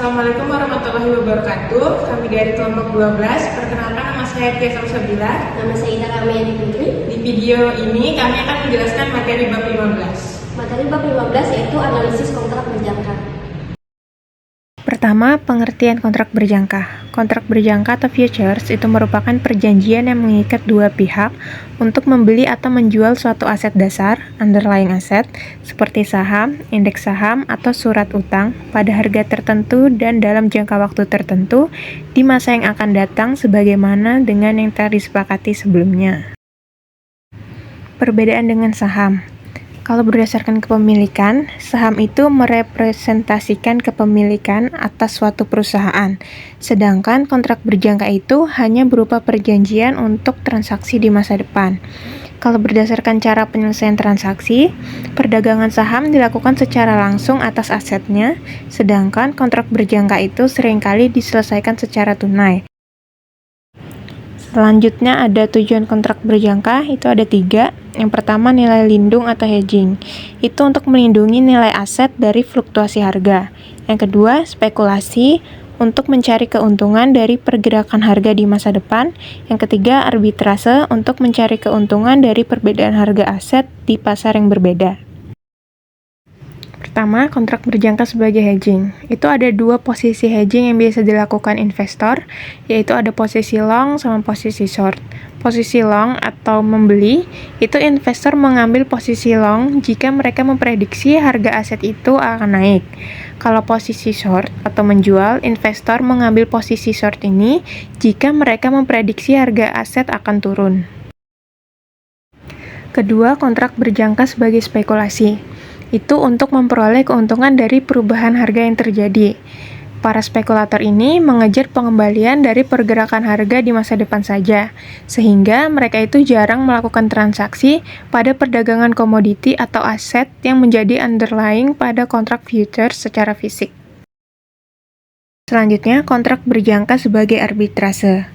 Assalamualaikum warahmatullahi wabarakatuh. Kami dari kelompok 12. Perkenalkan, nama saya Tia Samsabila. Nama saya Ida Ramyani Putri. Di video ini kami akan menjelaskan materi bab 15. Materi bab 15 yaitu analisis kontrak berjangka. Pertama, pengertian kontrak berjangka. Kontrak berjangka atau futures itu merupakan perjanjian yang mengikat dua pihak untuk membeli atau menjual suatu aset dasar, underlying asset, seperti saham, indeks saham, atau surat utang pada harga tertentu dan dalam jangka waktu tertentu di masa yang akan datang sebagaimana dengan yang telah disepakati sebelumnya. Perbedaan dengan saham. Kalau berdasarkan kepemilikan, saham itu merepresentasikan kepemilikan atas suatu perusahaan, sedangkan kontrak berjangka itu hanya berupa perjanjian untuk transaksi di masa depan. Kalau berdasarkan cara penyelesaian transaksi, perdagangan saham dilakukan secara langsung atas asetnya, sedangkan kontrak berjangka itu seringkali diselesaikan secara tunai. Selanjutnya ada tujuan kontrak berjangka, itu ada 3. Yang pertama, nilai lindung atau hedging. Itu untuk melindungi nilai aset dari fluktuasi harga. Yang kedua, spekulasi untuk mencari keuntungan dari pergerakan harga di masa depan. Yang ketiga, arbitrase untuk mencari keuntungan dari perbedaan harga aset di pasar yang berbeda. Pertama, kontrak berjangka sebagai hedging. Itu ada 2 posisi hedging yang biasa dilakukan investor, yaitu ada posisi long sama posisi short. Posisi long atau membeli, itu investor mengambil posisi long jika mereka memprediksi harga aset itu akan naik. Kalau posisi short atau menjual, investor mengambil posisi short ini jika mereka memprediksi harga aset akan turun. Kedua, kontrak berjangka sebagai spekulasi. Itu untuk memperoleh keuntungan dari perubahan harga yang terjadi. Para spekulator ini mengejar pengembalian dari pergerakan harga di masa depan saja, sehingga mereka itu jarang melakukan transaksi pada perdagangan komoditi atau aset yang menjadi underlying pada kontrak futures secara fisik. Selanjutnya, kontrak berjangka sebagai arbitrase.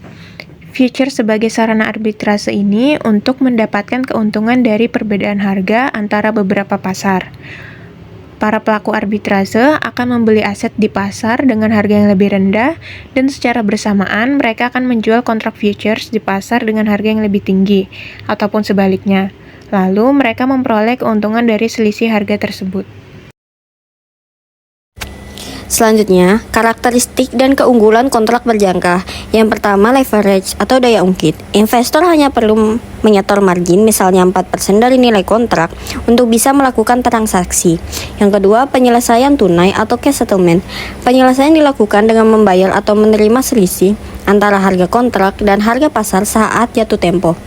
Futures sebagai sarana arbitrase ini untuk mendapatkan keuntungan dari perbedaan harga antara beberapa pasar. Para pelaku arbitrase akan membeli aset di pasar dengan harga yang lebih rendah, dan secara bersamaan mereka akan menjual kontrak futures di pasar dengan harga yang lebih tinggi, ataupun sebaliknya. Lalu mereka memperoleh keuntungan dari selisih harga tersebut. Selanjutnya, karakteristik dan keunggulan kontrak berjangka. Yang pertama, leverage atau daya ungkit. Investor hanya perlu menyetor margin, misalnya 4% dari nilai kontrak, untuk bisa melakukan transaksi. Yang kedua, penyelesaian tunai atau cash settlement. Penyelesaian dilakukan dengan membayar atau menerima selisih antara harga kontrak dan harga pasar saat jatuh tempo.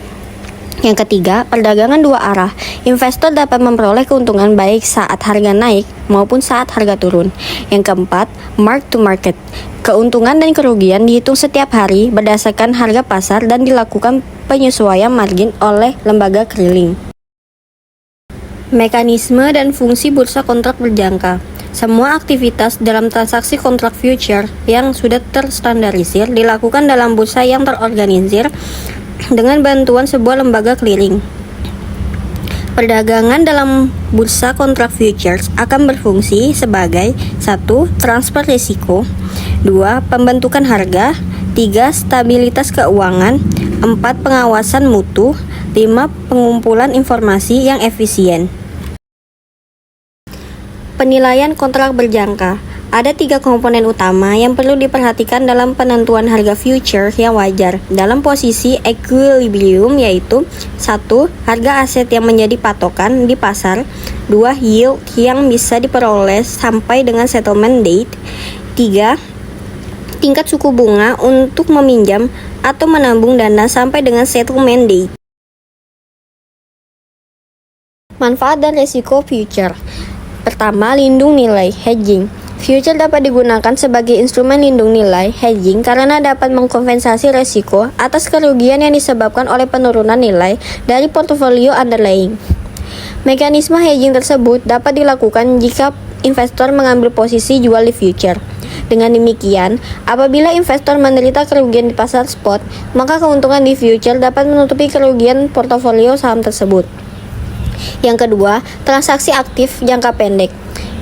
Yang ketiga, perdagangan dua arah. Investor dapat memperoleh keuntungan baik saat harga naik maupun saat harga turun. Yang keempat, mark to market. Keuntungan dan kerugian dihitung setiap hari berdasarkan harga pasar dan dilakukan penyesuaian margin oleh lembaga clearing. Mekanisme dan fungsi bursa kontrak berjangka. Semua aktivitas dalam transaksi kontrak future yang sudah terstandarisir dilakukan dalam bursa yang terorganisir dengan bantuan sebuah lembaga clearing. Perdagangan dalam bursa kontrak futures akan berfungsi sebagai 1. Transfer risiko, 2. Pembentukan harga, 3. Stabilitas keuangan, 4. Pengawasan mutu, 5. Pengumpulan informasi yang efisien. Penilaian kontrak berjangka. Ada 3 komponen utama yang perlu diperhatikan dalam penentuan harga future yang wajar dalam posisi equilibrium, yaitu 1. Harga aset yang menjadi patokan di pasar, 2. Yield yang bisa diperoleh sampai dengan settlement date, 3. Tingkat suku bunga untuk meminjam atau menabung dana sampai dengan settlement date. Manfaat dan risiko future. Pertama, lindung nilai, hedging. Future dapat digunakan sebagai instrumen lindung nilai, hedging, karena dapat mengkompensasi risiko atas kerugian yang disebabkan oleh penurunan nilai dari portofolio underlying. Mekanisme hedging tersebut dapat dilakukan jika investor mengambil posisi jual di future. Dengan demikian, apabila investor menderita kerugian di pasar spot, maka keuntungan di future dapat menutupi kerugian portofolio saham tersebut. Yang kedua, transaksi aktif jangka pendek.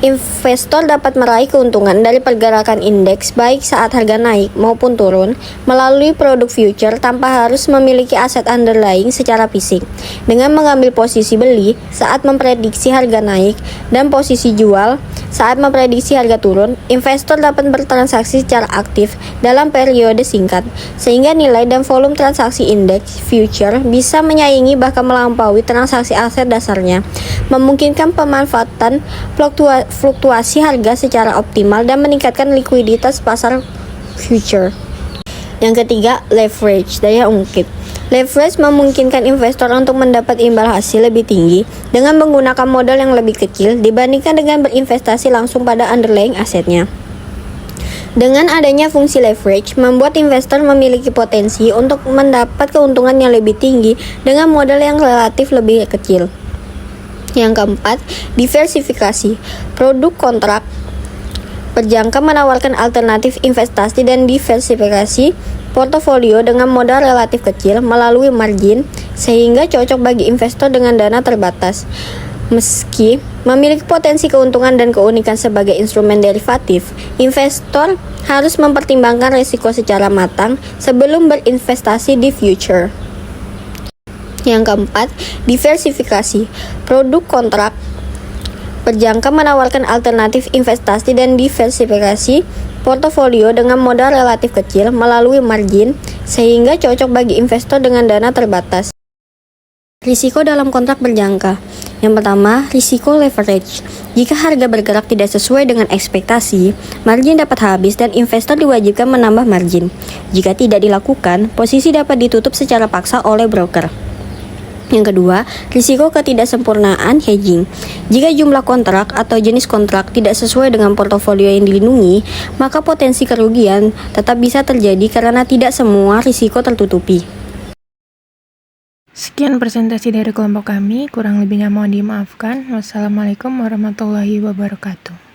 Investor dapat meraih keuntungan dari pergerakan indeks baik saat harga naik maupun turun melalui produk future tanpa harus memiliki aset underlying secara fisik. Dengan mengambil posisi beli saat memprediksi harga naik dan posisi jual saat memprediksi harga turun, investor dapat bertransaksi secara aktif dalam periode singkat, sehingga nilai dan volume transaksi indeks future bisa menyaingi bahkan melampaui transaksi aset dasarnya, memungkinkan pemanfaatan fluktuasi harga secara optimal dan meningkatkan likuiditas pasar future. Yang ketiga, leverage, daya ungkit. Leverage memungkinkan investor untuk mendapat imbal hasil lebih tinggi dengan menggunakan modal yang lebih kecil dibandingkan dengan berinvestasi langsung pada underlying asetnya. Dengan adanya fungsi leverage, membuat investor memiliki potensi untuk mendapat keuntungan yang lebih tinggi dengan modal yang relatif lebih kecil. Yang keempat, diversifikasi. Produk kontrak berjangka menawarkan alternatif investasi dan diversifikasi portofolio dengan modal relatif kecil melalui margin, sehingga cocok bagi investor dengan dana terbatas. Meski memiliki potensi keuntungan dan keunikan sebagai instrumen derivatif, investor harus mempertimbangkan risiko secara matang sebelum berinvestasi di future. Yang keempat, diversifikasi. Produk kontrak berjangka menawarkan alternatif investasi dan diversifikasi portofolio dengan modal relatif kecil melalui margin, sehingga cocok bagi investor dengan dana terbatas. Risiko dalam kontrak berjangka. Yang pertama, risiko leverage. Jika harga bergerak tidak sesuai dengan ekspektasi, margin dapat habis dan investor diwajibkan menambah margin. Jika tidak dilakukan, posisi dapat ditutup secara paksa oleh broker. Yang kedua, risiko ketidaksempurnaan hedging. Jika jumlah kontrak atau jenis kontrak tidak sesuai dengan portofolio yang dilindungi, maka potensi kerugian tetap bisa terjadi karena tidak semua risiko tertutupi. Sekian presentasi dari kelompok kami, kurang lebihnya mohon dimaafkan. Wassalamualaikum warahmatullahi wabarakatuh.